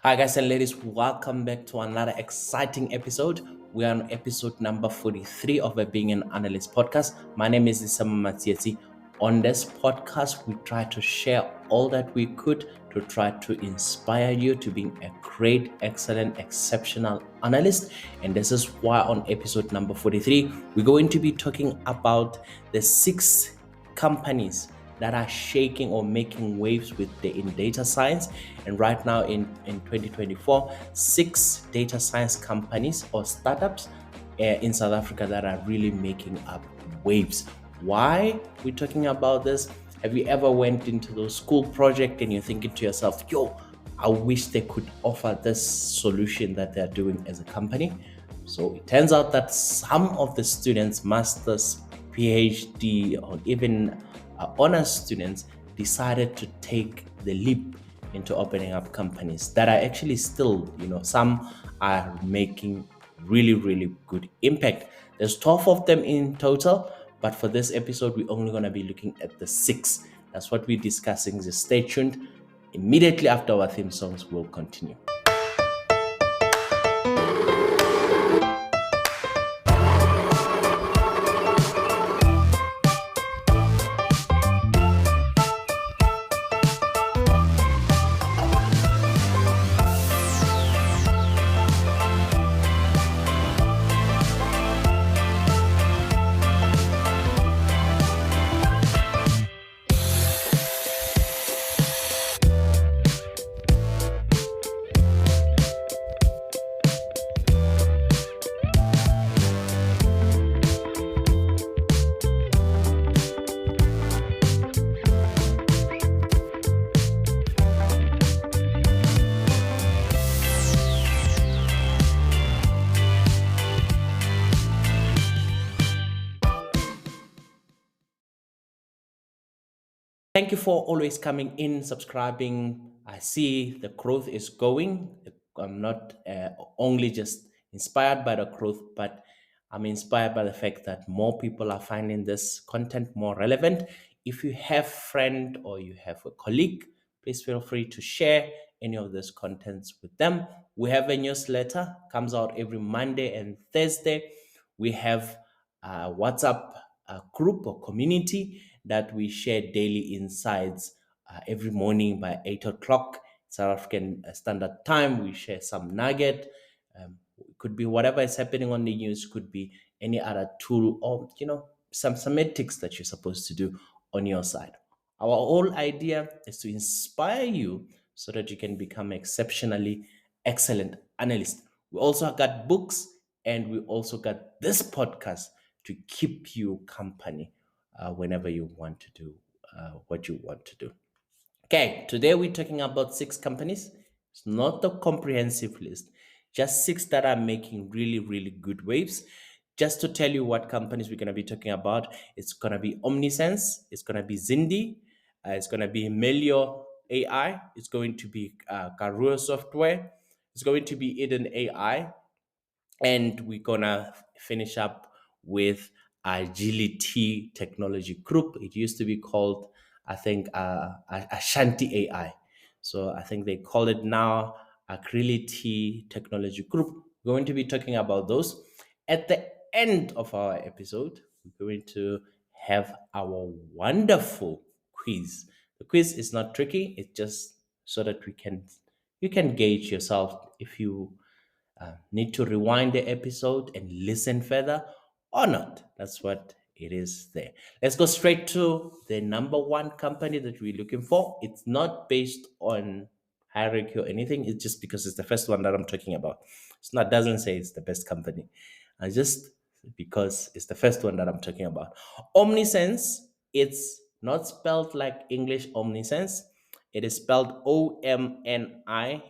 Hi, guys and ladies, welcome back to another exciting episode. We are on episode number 43 of the Being an Analyst podcast. My name is Isama Matieti. On this podcast, we try to share all that we could to try to inspire you to being a great, excellent, exceptional analyst. And this is why on episode number 43, we're going to be talking about the 6 companies that are shaking or making waves in data science. And right now in 2024, 6 data science companies or startups in South Africa that are really making up waves. Why we're talking about this? Have you ever went into those school project and you're thinking to yourself, yo, I wish they could offer this solution that they're doing as a company? So it turns out that some of the students, masters, PhD, or even honors students decided to take the leap into opening up companies that are actually still, some are making really, really good impact. There's 12 of them in total, but for this episode, we're only going to be looking at the 6. That's what we're discussing. Just stay tuned. Immediately after our theme songs, we'll continue. Thank you for always coming in, subscribing. I see the growth is going. I'm not only just inspired by the growth, but I'm inspired by the fact that more people are finding this content more relevant. If you have a friend or you have a colleague, please feel free to share any of these contents with them. We have a newsletter, comes out every Monday and Thursday. We have a WhatsApp group or community that we share daily insights every morning by 8 o'clock South African Standard Time. We share some nugget. It could be whatever is happening on the news, could be any other tool or, some semantics that you're supposed to do on your side. Our whole idea is to inspire you so that you can become exceptionally excellent analyst. We also got books and we also got this podcast to keep you company whenever you want to do what you want to do. Okay, today we're talking about 6 companies. It's not a comprehensive list, just 6 that are making really, really good waves. Just to tell you what companies we're going to be talking about, it's going to be Omnisient, it's going to be Zindi, it's going to be Melio AI, it's going to be Korwe Software, it's going to be Eden AI, and we're gonna finish up with Argility Technology Group. It used to be called, I think, Ashanti AI. So I think they call it now Argility Technology Group. We're going to be talking about those. At the end of our episode, we're going to have our wonderful quiz. The quiz is not tricky, it's just so that you can gauge yourself if you need to rewind the episode and listen further or not. That's what it is there. Let's go straight to the number 1 company that we're looking for. It's not based on hierarchy or anything. It's just because it's the first one that I'm talking about. It's not doesn't say it's the best company. Just because it's the first one that I'm talking about. Omnisense, it's not spelled like English omniscience. It is spelled OMNISIENT.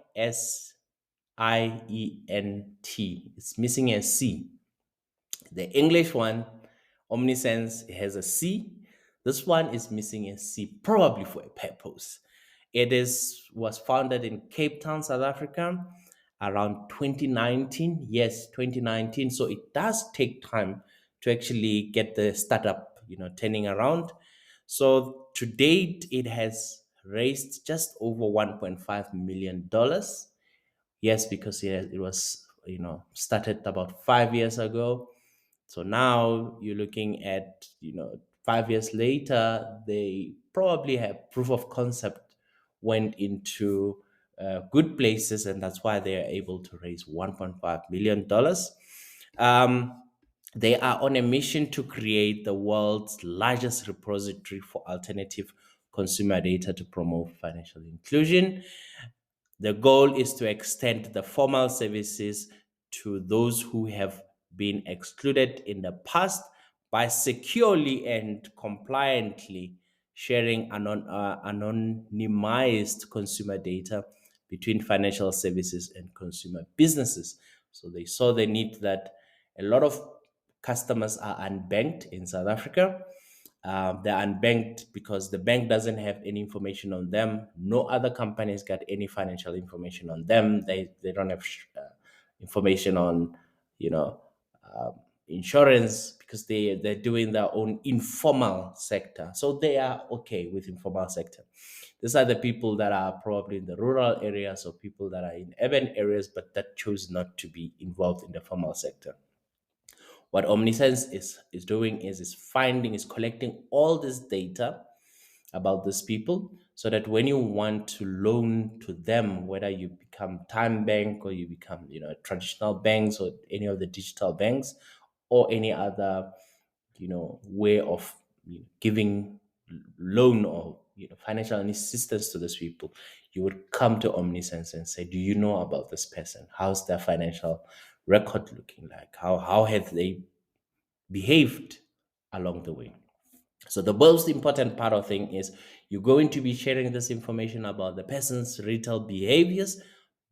It's missing a C. The English one, Omnisense, has a C. This one is missing a C, probably for a purpose. Was founded in Cape Town, South Africa, around 2019. Yes, 2019. So it does take time to actually get the startup, turning around. So to date, it has raised just over $1.5 million. Yes, because it was, started about 5 years ago. So now you're looking at, 5 years later, they probably have proof of concept went into good places, and that's why they are able to raise $1.5 million. Um, they are on a mission to create the world's largest repository for alternative consumer data to promote financial inclusion. The goal is to extend the formal services to those who have been excluded in the past by securely and compliantly sharing anonymized consumer data between financial services and consumer businesses. So they saw the need that a lot of customers are unbanked in South Africa. They're unbanked because the bank doesn't have any information on them. No other companies got any financial information on them. They don't have information on, you know, insurance, because they're doing their own informal sector. So they are okay with informal sector. These are the people that are probably in the rural areas or people that are in urban areas, but that choose not to be involved in the formal sector. What Omnisense is doing is finding, is collecting all this data about these people, so that when you want to loan to them, whether you become time bank or you become, traditional banks or any of the digital banks or any other, way of, giving loan or, financial assistance to those people, you would come to Omnisense and say, do you know about this person? How's their financial record looking like? How have they behaved along the way? So the most important part of thing is you're going to be sharing this information about the person's retail behaviors,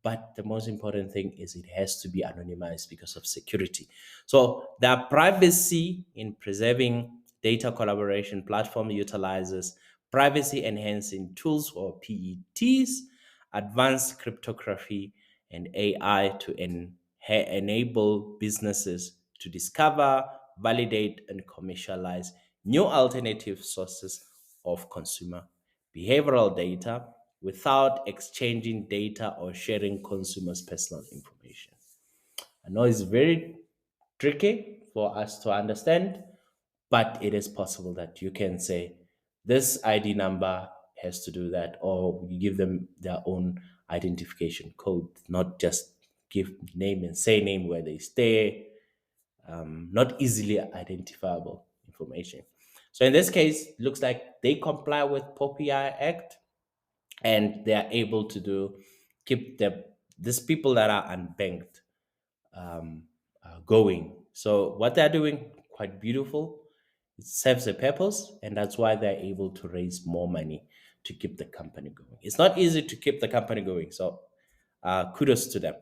but the most important thing is it has to be anonymized because of security. So the privacy in preserving data collaboration platform utilizes privacy enhancing tools, or PETs, advanced cryptography, and AI to enable businesses to discover, validate, and commercialize new alternative sources of consumer behavioral data without exchanging data or sharing consumers' personal information. I know it's very tricky for us to understand, but it is possible that you can say this ID number has to do that, or you give them their own identification code, not just give name and say name where they stay, not easily identifiable information. So in this case, it looks like they comply with POPI Act, and they are able to keep these people that are unbanked going. So what they're doing, quite beautiful. It serves a purpose, and that's why they're able to raise more money to keep the company going. It's not easy to keep the company going, so kudos to them.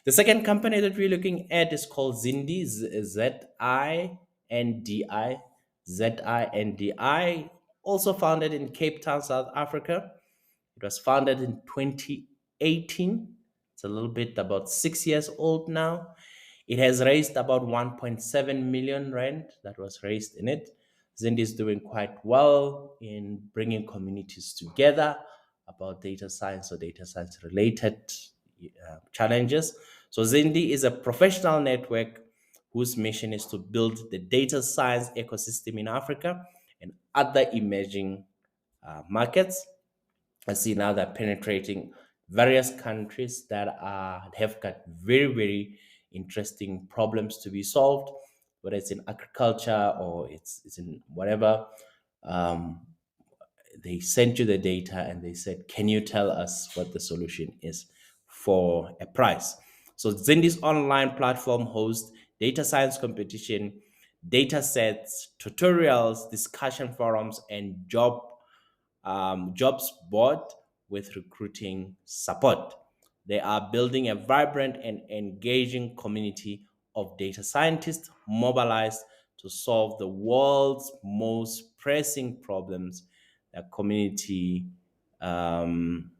The second company that we're looking at is called Zindi, Zindi, Zindi, also founded in Cape Town, South Africa. It was founded in 2018. It's a little bit about 6 years old now. It has raised about 1.7 million rand that was raised in it. Zindi is doing quite well in bringing communities together about data science or data science related challenges. So Zindi is a professional network whose mission is to build the data science ecosystem in Africa and other emerging markets. I see now they're penetrating various countries that have got very, very interesting problems to be solved, whether it's in agriculture or it's in whatever. Um, they sent you the data and they said, can you tell us what the solution is for a price? So Zindi's online platform hosts data science competition, data sets, tutorials, discussion forums, and jobs board with recruiting support. They are building a vibrant and engaging community of data scientists mobilized to solve the world's most pressing problems, the community um,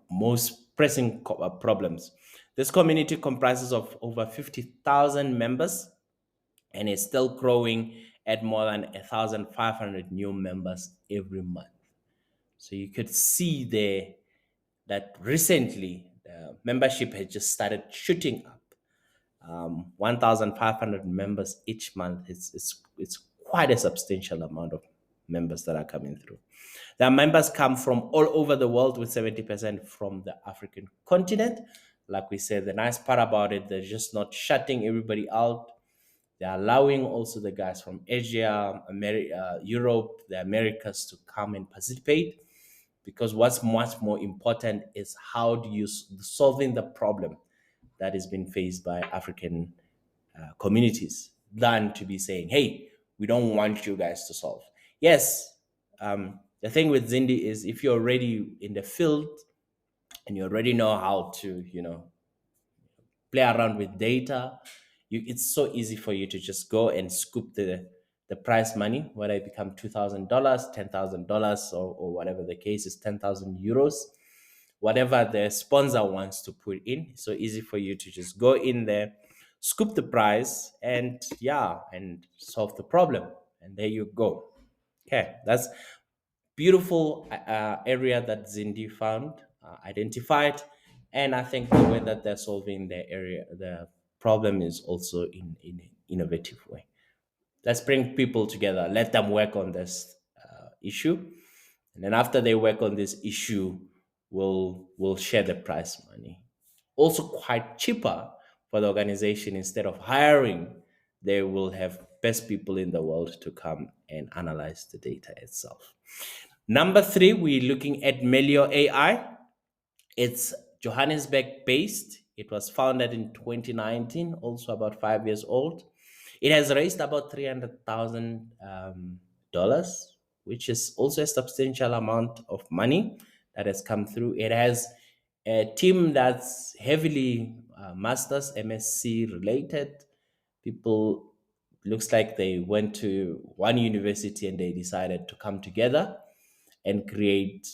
most pressing problems. This community comprises of over 50,000 members and is still growing at more than 1,500 new members every month. So you could see there that recently membership has just started shooting up. 1,500 members each month. It's quite a substantial amount of members that are coming through. The members come from all over the world, with 70% from the African continent. Like we said, the nice part about it, they're just not shutting everybody out. They're allowing also the guys from Asia, Europe, the Americas to come and participate, because what's much more important is how do you solving the problem that is being faced by African communities, than to be saying, hey, we don't want you guys to solve. Yes, the thing with Zindi is, if you're already in the field and you already know how to, play around with data, it's so easy for you to just go and scoop the prize money, whether it become $2,000, $10,000, or whatever the case is, 10,000 euros, whatever the sponsor wants to put in. It's so easy for you to just go in there, scoop the prize, and and solve the problem. And there you go. Okay, that's beautiful area that Zindi found, identified, and I think the way that they're solving the problem is also in an innovative way. Let's bring people together, let them work on this issue, and then after they work on this issue, we'll share the prize money. Also, quite cheaper for the organization. Instead of hiring, they will have best people in the world to come and analyze the data itself. Number three, we're looking at Melio AI. It's Johannesburg based. It was founded in 2019, also about 5 years old. It has raised about $300,000, which is also a substantial amount of money that has come through. It has a team that's heavily masters, MSc related people. Looks like they went to one university and they decided to come together and create,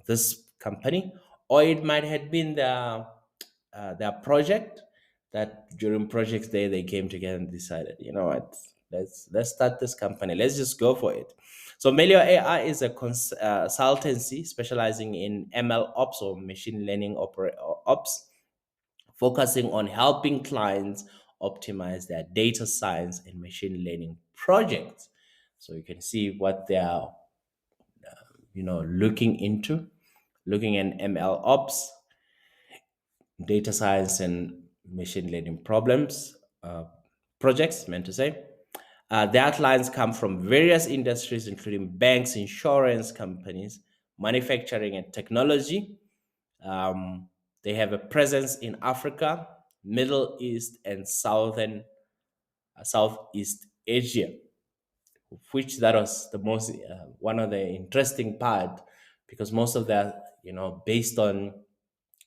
this company. Or it might have been their project, that during projects day they came together and decided, you know what, let's start this company, let's just go for it. So Melio AI is a consultancy specializing in ML ops, or machine learning ops, focusing on helping clients optimize their data science and machine learning projects. So you can see what they are, looking into, looking at ML ops, data science, and machine learning problems, projects, meant to say. Their clients come from various industries, including banks, insurance companies, manufacturing, and technology. They have a presence in Africa, Middle East, and Southeast Asia, which that was the most one of the interesting part, because most of their, based on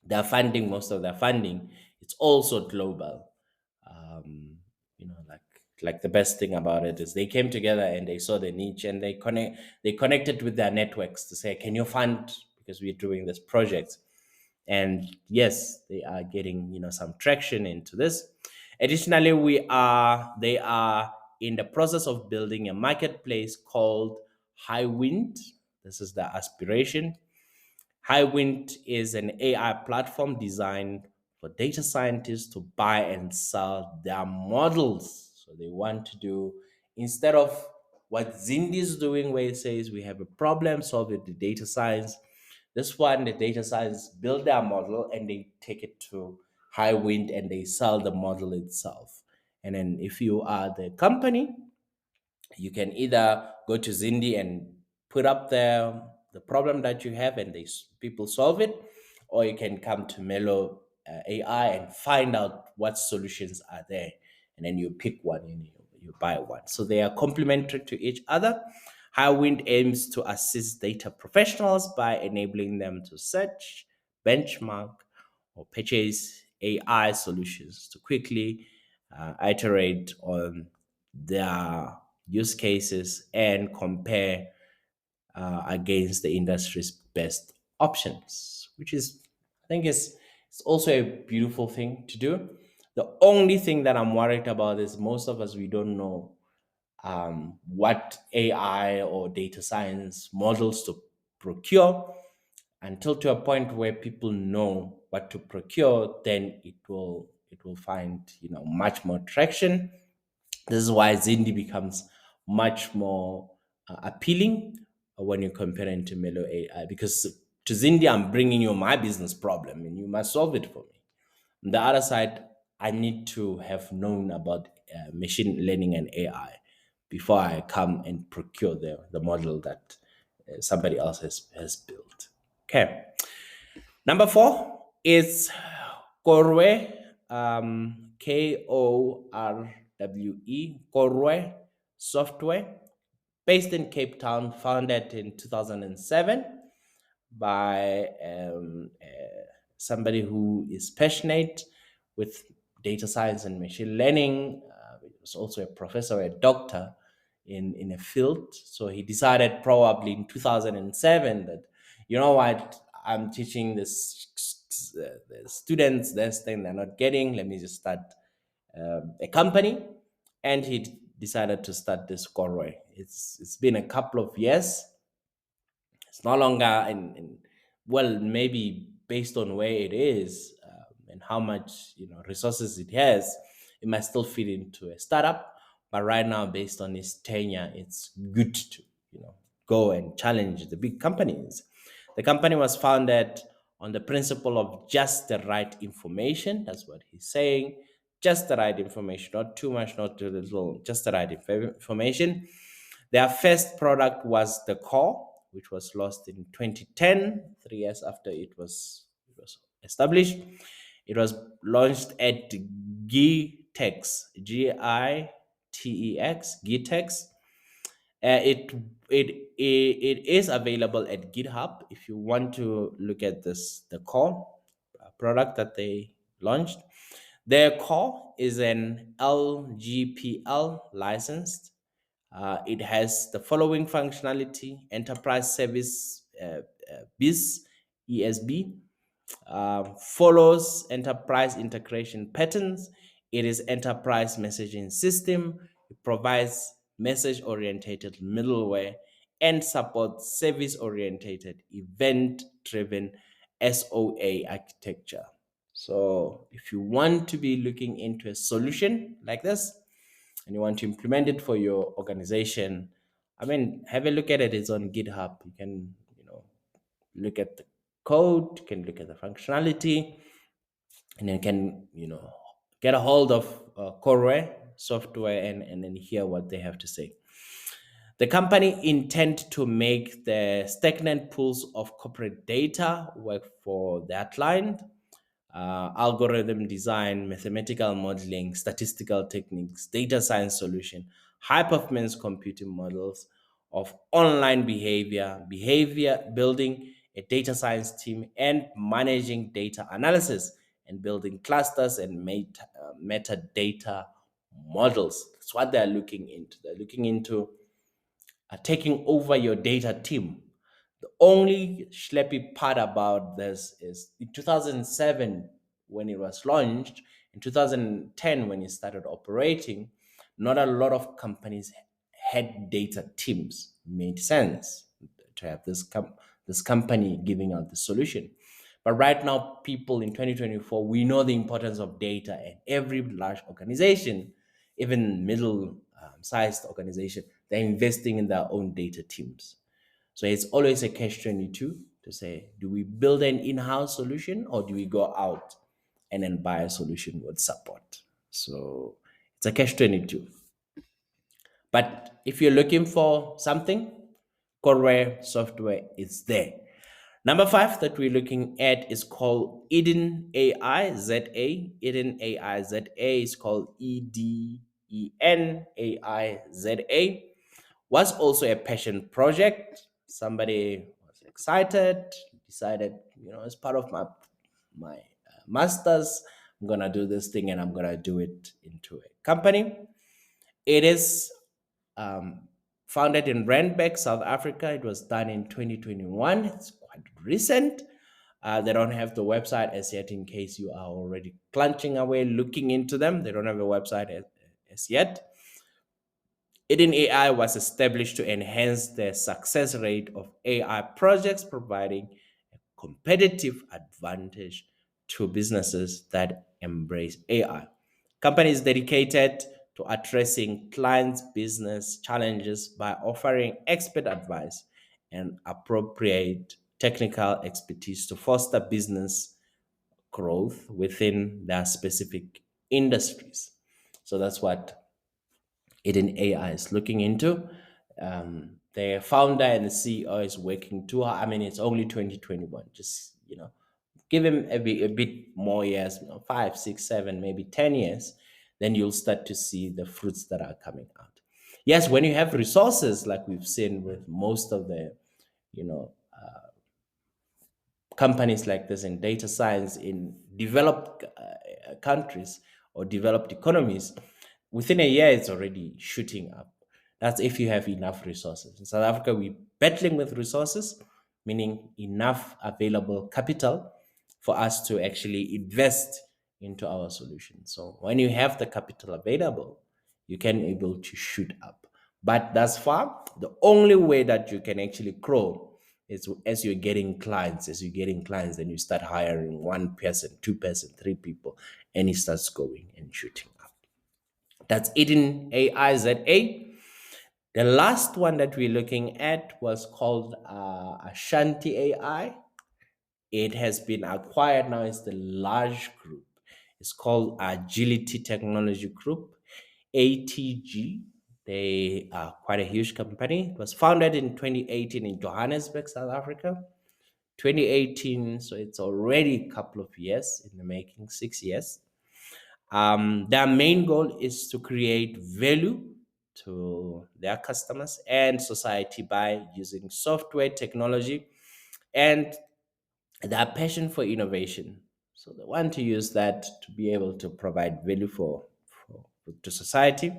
their funding, most of their funding, it's also global. Like the best thing about it is they came together and they saw the niche, and they connected with their networks to say, can you fund, because we're doing this project. And yes, they are getting, some traction into this. Additionally, they are in the process of building a marketplace called High Wind. This is the aspiration. High Wind is an AI platform designed for data scientists to buy and sell their models. So they want to do, instead of what Zindi is doing, where it says we have a problem, solve it, the data science. This one, the data science build their model and they take it to High Wind and they sell the model itself. And then if you are the company, you can either go to Zindi and put up the problem that you have, and people solve it, or you can come to Melo AI and find out what solutions are there, and then you pick one and you buy one. So they are complementary to each other. Highwind aims to assist data professionals by enabling them to search, benchmark, or purchase AI solutions to quickly iterate on their use cases and compare against the industry's best options, which is, I think, it's also a beautiful thing to do. The only thing that I'm worried about is most of us, we don't know what AI or data science models to procure. until to a point where people know what to procure, then it will find much more traction. This is why Zindi becomes much more appealing when you compare it to Melio AI, because to Zindi I'm bringing you my business problem and you must solve it for me. On the other side, I need to have known about machine learning and AI before I come and procure the model that somebody else has built. Okay. Number four is Korwe, Korwe Software, based in Cape Town, founded in 2007 by somebody who is passionate with data science and machine learning. He was also a professor, a doctor in a field. So he decided probably in 2007 that, you know what, I'm teaching the students this thing they're not getting. Let me just start a company. And he decided to start this Korwe. It's been a couple of years. It's no longer well, maybe based on where it is and how much resources it has, it might still fit into a startup. But right now, based on its tenure, it's good to go and challenge the big companies. The company was founded on the principle of just the right information. That's what he's saying. Just the right information, not too much, not too little, just the right information. Their first product was the core, which was launched in 2010, 3 years after it was established. It was launched at GITEX, GITEX, GITEX. It is available at GitHub if you want to look at the core product that they launched. Their core is an LGPL licensed. It has the following functionality: enterprise service BIS, ESB, follows enterprise integration patterns. It is enterprise messaging system. It provides message oriented middleware and supports service oriented event driven SOA architecture. So if you want to be looking into a solution like this and you want to implement it for your organization, I mean, have a look at it. It's on GitHub. You can, look at the code, you can look at the functionality, and then can, get a hold of Korwe Software and then hear what they have to say. The company intend to make the stagnant pools of corporate data work for their client. Algorithm design, mathematical modeling, statistical techniques, data science solution, high performance computing models of online behavior building, a data science team, and managing data analysis and building clusters and metadata models. That's what they're looking into. They're looking into taking over your data team. The only schleppy part about this is in 2007, when it was launched, in 2010, when it started operating, not a lot of companies had data teams. It made sense to have this company giving out the solution. But right now, people in 2024, we know the importance of data, and every large organization, even middle sized organization, they're investing in their own data teams. So it's always a catch 22 to say, do we build an in house solution or do we go out and then buy a solution with support? So it's a catch 22. But if you're looking for something, Korwe Software is there. Number five that we're looking at is called Eden AI ZA. Eden AI ZA is called EDEN AI ZA. Was also a passion project. Somebody was excited, decided, as part of my masters, I'm gonna do this thing and I'm gonna do it into a company. It is founded in Randburg, South Africa. It was done in 2021. It's quite recent. They don't have the website as yet, in case you are already clunching away looking into them. They don't have a website as yet. Eden AI was established to enhance the success rate of AI projects, providing competitive advantage to businesses that embrace AI. Companies dedicated to addressing clients' business challenges by offering expert advice and appropriate technical expertise to foster business growth within their specific industries. So that's what Eden AI is looking into. The founder and the CEO is working too hard. I mean, it's only 2021. Just give him a bit more years, 5, 6, 7, maybe 10 years, then you'll start to see the fruits that are coming out. Yes, when you have resources, like we've seen with most of the you know companies like this in data science in developed countries or developed economies, within a year it's already shooting up. That's if you have enough resources. In South Africa, we're battling with resources, meaning enough available capital for us to actually invest into our solution. So when you have the capital available, you can able to shoot up. But thus far, the only way that you can actually grow is as you're getting clients. As you're getting clients, then you start hiring one person, two person, three people, and it starts going and shooting up. That's Eden AI ZA. The last one that we're looking at was called Ashanti AI. It has been acquired now. It's the large group. It's called Argility Technology Group, ATG. They are quite a huge company. It was founded in 2018 in Johannesburg, South Africa. 2018, so it's already a couple of years in the making, 6 years. Their main goal is to create value to their customers and society by using software technology and their passion for innovation. So they want to use that to be able to provide value to society.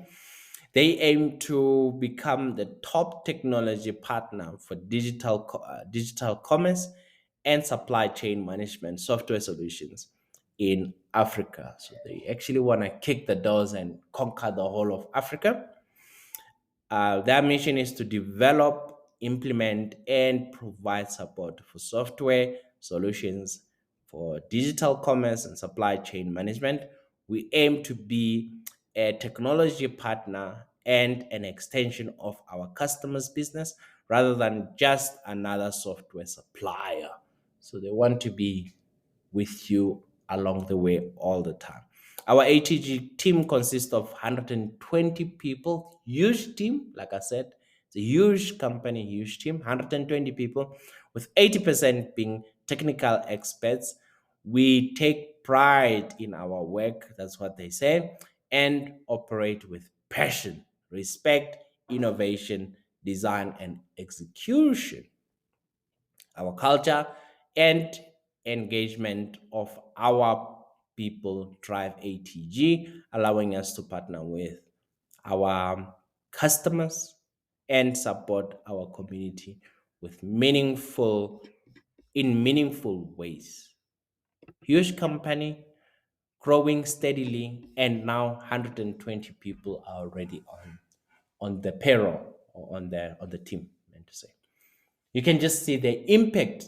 They aim to become the top technology partner for digital commerce and supply chain management software solutions in Africa. So they actually want to kick the doors and conquer the whole of Africa. Their mission is to develop, implement, and provide support for software solutions for digital commerce and supply chain management. We aim to be a technology partner and an extension of our customers' business rather than just another software supplier. So they want to be with you along the way all the time. Our ATG team consists of 120 people, huge team, like I said, it's a huge company, huge team, 120 people, with 80% being technical experts. We take pride in our work, that's what they say, and operate with passion, respect, innovation, design, and execution. Our culture and engagement of our people drive ATG, allowing us to partner with our customers and support our community with meaningful ways. Huge company, growing steadily, and now 120 people are already on the payroll or on the team, meant to say. You can just see the impact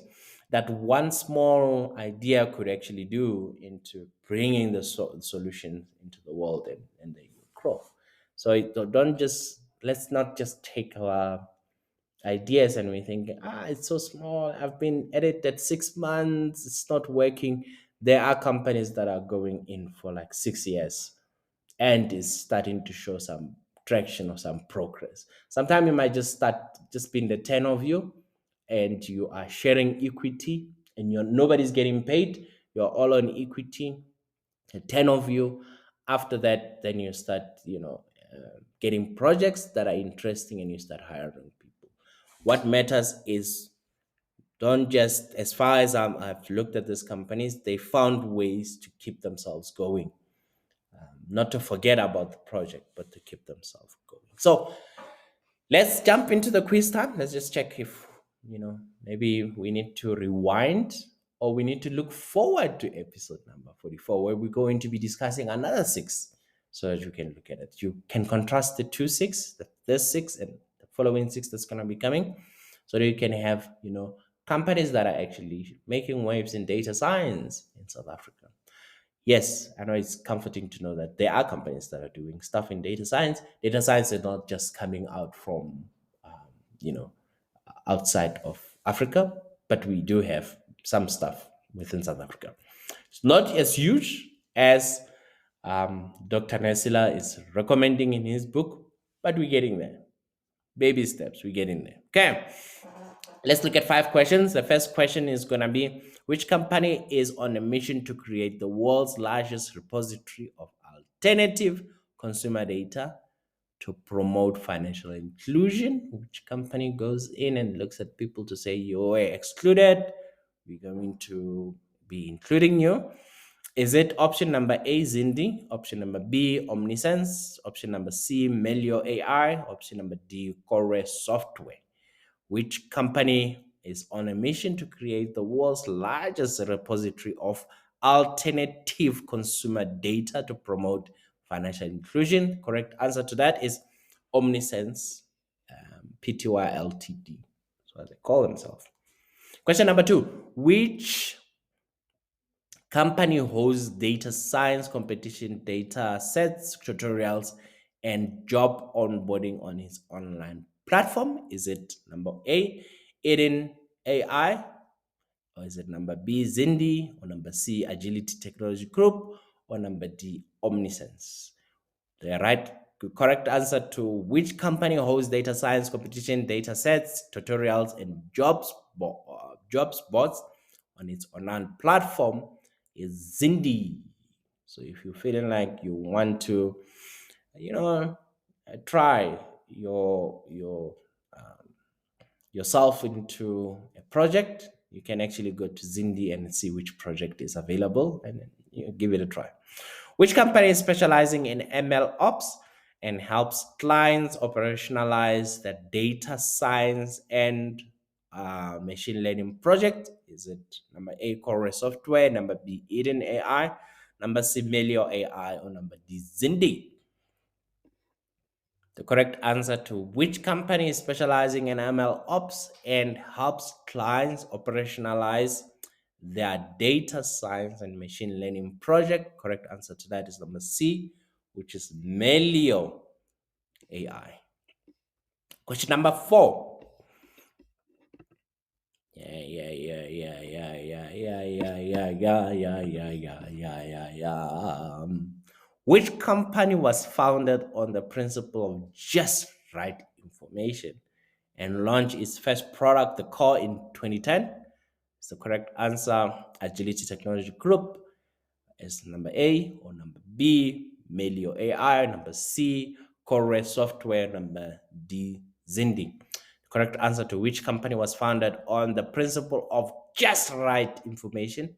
that one small idea could actually do into bringing the solution into the world, and they will grow. So don't just let's not just take our ideas and we think, it's so small. I've been at it at 6 months. It's not working. There are companies that are going in for like 6 years and is starting to show some traction or some progress. Sometimes you might just start just being the 10 of you and you are sharing equity and nobody's getting paid. You're all on equity, the 10 of you. After that, then you start, getting projects that are interesting and you start hiring people. What matters is don't just, as far as I've looked at these companies, they found ways to keep themselves going, not to forget about the project, but to keep themselves going. So let's jump into the quiz time. Let's just check if, maybe we need to rewind or we need to look forward to episode number 44, where we're going to be discussing another six so that you can look at it. You can contrast the two six, the first six, and the following six that's going to be coming so that you can have, companies that are actually making waves in data science in South Africa. Yes, I know it's comforting to know that there are companies that are doing stuff in data science. Data science is not just coming out from, you know, outside of Africa, but we do have some stuff within South Africa. It's not as huge as Dr. Nesila is recommending in his book, but we're getting there. Baby steps, we're getting there. Okay, let's look at 5 questions. The first question is going to be, which company is on a mission to create the world's largest repository of alternative consumer data to promote financial inclusion? Which company goes in and looks at people to say, you're excluded, we're going to be including you? Is it option number A, Zindi? Option number B, Omnisient? Option number C, Melio AI? Option number D, Korwe Software? Which company is on a mission to create the world's largest repository of alternative consumer data to promote financial inclusion? Correct answer to that is Omnisient Pty Ltd. That's what they call themselves. Question number 2. Which company hosts data science competition data sets, tutorials, and job onboarding on its online platform? Is it number A, Eden AI? Or is it number B, Zindi? Or number C, Argility Technology Group? Or number D, Omnisient? The correct answer to which company hosts data science competition data sets, tutorials, and jobs boards on its online platform is Zindi. So if you're feeling like you want to, try yourself into a project, you can actually go to Zindi and see which project is available and give it a try. Which company is specializing in ML ops and helps clients operationalize the data science and machine learning project? Is it number A, Korwe Software, number B, Eden AI, number C, Melio AI, or number D, Zindi? The correct answer to which company is specializing in ML ops and helps clients operationalize their data science and machine learning project. Correct answer to that is number C, which is Melio AI. Question number 4. Which company was founded on the principle of just right information and launched its first product, the core, in 2010? Is the correct answer Argility Technology Group? Is number A, or number B, Melio AI, number C, Korwe Software, number D, Zindi? The correct answer to which company was founded on the principle of just right information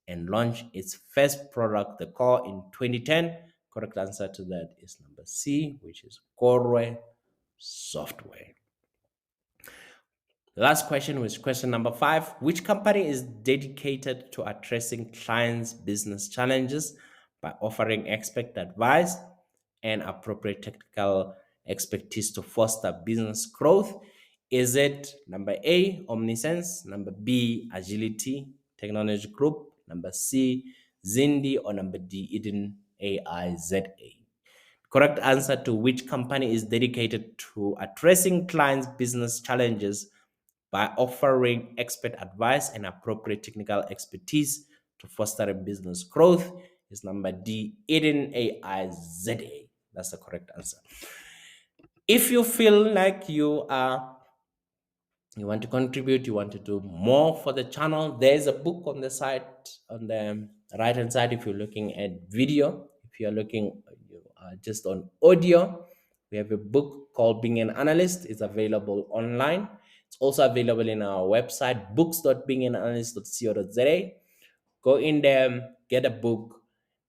and launched its first product, the core, in 2010? Correct answer to that is number C, which is Korwe Software. The last question was question number 5. Which company is dedicated to addressing clients' business challenges by offering expert advice and appropriate technical expertise to foster business growth? Is it number A, Omnisient, number B, Argility Technology Group, number C, Zindi, or number D, Eden AI ZA? Correct answer to which company is dedicated to addressing clients' business challenges by offering expert advice and appropriate technical expertise to foster business growth is number D, Eden AI ZA. That's the correct answer. If you feel like you want to contribute, you want to do more for the channel, there's a book on the side, on the right hand side. If you're looking at video, if you're looking just on audio, we have a book called Being an Analyst. It's available online. It's also available in our website, books.beinganalyst.co.za. Go in there, get a book.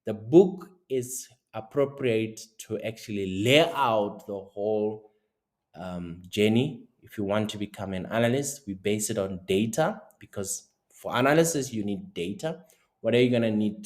The book is appropriate to actually lay out the whole journey. If you want to become an analyst, we base it on data, because for analysis you need data. What are you going to need?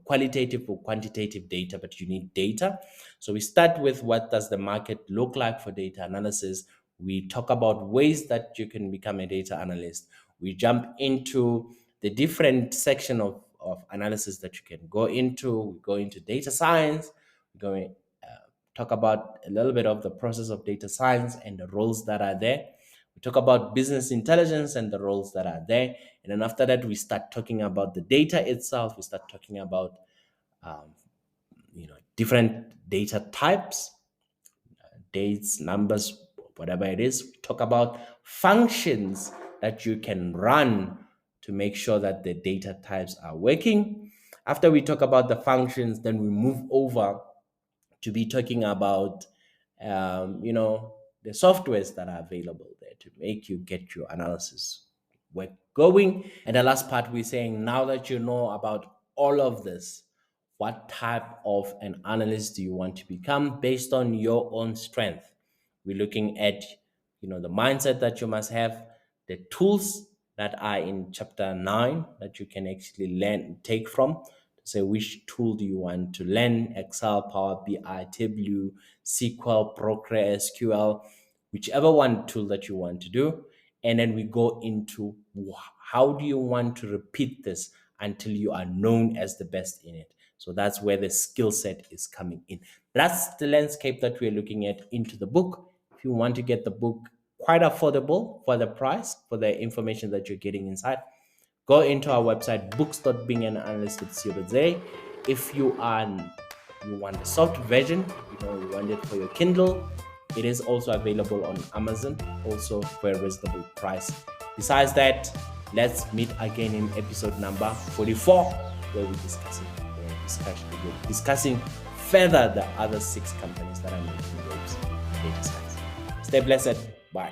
Qualitative or quantitative data, but you need data. So we start with, what does the market look like for data analysis? We talk about ways that you can become a data analyst. We jump into the different section of analysis that you can go into. We go into data science. We're going talk about a little bit of the process of data science and the roles that are there. We talk about business intelligence and the roles that are there. And then after that, we start talking about the data itself. We start talking about different data types, dates, numbers, whatever it is. We talk about functions that you can run to make sure that the data types are working. After we talk about the functions, then we move over to be talking about, the softwares that are available there to make you get your analysis work going. And the last part, we're saying now that you know about all of this, what type of an analyst do you want to become based on your own strength? We're looking at, the mindset that you must have, the tools that are in chapter 9 that you can actually learn, take from, to say which tool do you want to learn: Excel, Power BI, Tableau, SQL, Procre, SQL, whichever one tool that you want to do. And then we go into how do you want to repeat this until you are known as the best in it. So that's where the skill set is coming in. That's the landscape that we're looking at into the book. If you want to get the book quite affordable for the price, for the information that you're getting inside, go into our website, books.beinganalyst.co.za. If you want the soft version, you want it for your Kindle, it is also available on Amazon, also for a reasonable price. Besides that, let's meet again in episode number 44, where we're discussing further the other 6 companies that are making waves in data science. Stay blessed. Bye.